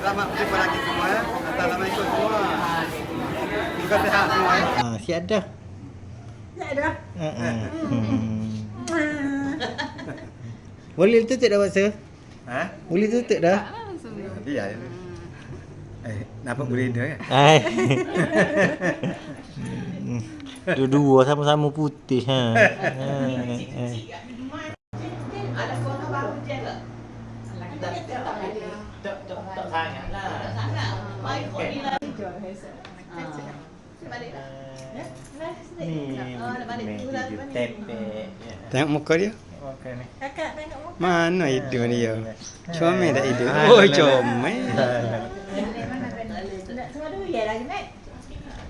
Selamat berjumpa lagi semua. Assalamualaikum semua. Semoga sihat semua. Siap dah. Ya dah. Boleh tutup dah paksa? Ha? Boleh tutup dah? Biar. Nampak beredar kan? Dua-dua sama-sama putih ha. Ada sekolah baru je ke? Tak sangat lah. Tak sangat. Baik kok ni lah. Balik dah. Ni nak balik dulu lah. tepek. Tengok muka dia. Okey ni. Kakak tengok muka. Mana hidung dia? Comel tak hidung? Oh, comel. Nak semua dulu ya lagi nek.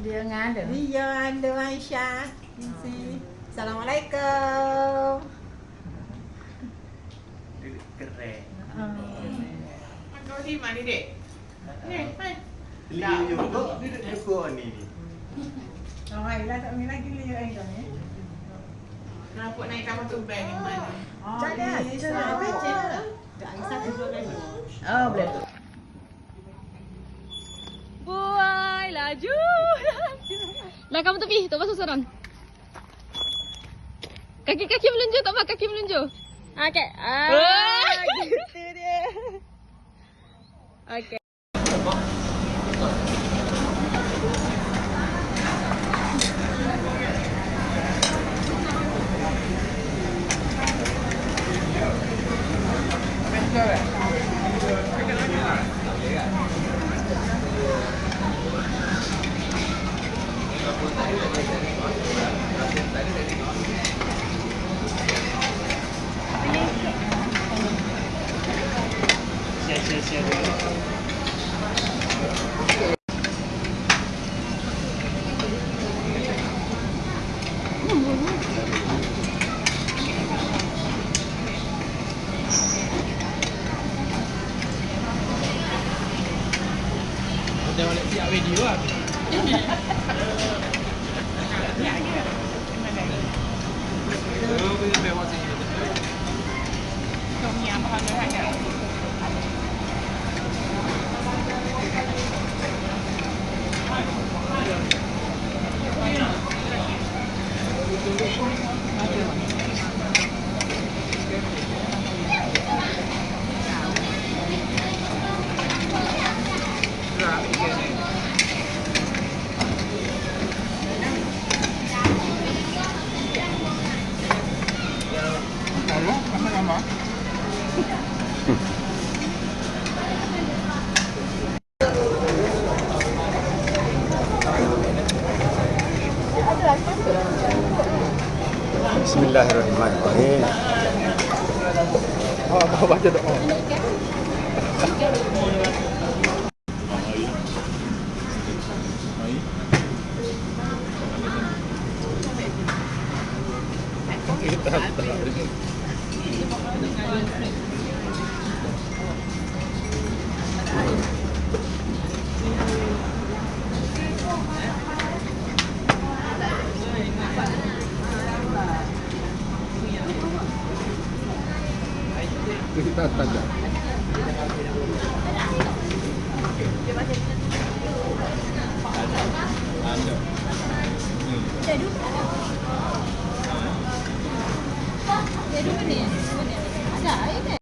Dia ngada. Dia ada Aisyah. Assalamualaikum. Keren. Kau di mana dek? Ni, mai. Liu juga duduk cukup ni. Oh, Ailah tak minat lagi dia Ailah ni. Nampak naik kapal tu bag yang mana? Ada. Oh, boleh. Buai laju. Lah kamu tepi, tak pasal seorang. Kaki melunjuk tak apa, kaki melunjuk. Okey. Gitu dia. Okey. Dah boleh siap video lah. Bismillahirrahmanirrahim. Baca doa. Kita tanda. Jadi mana? Ada air kan?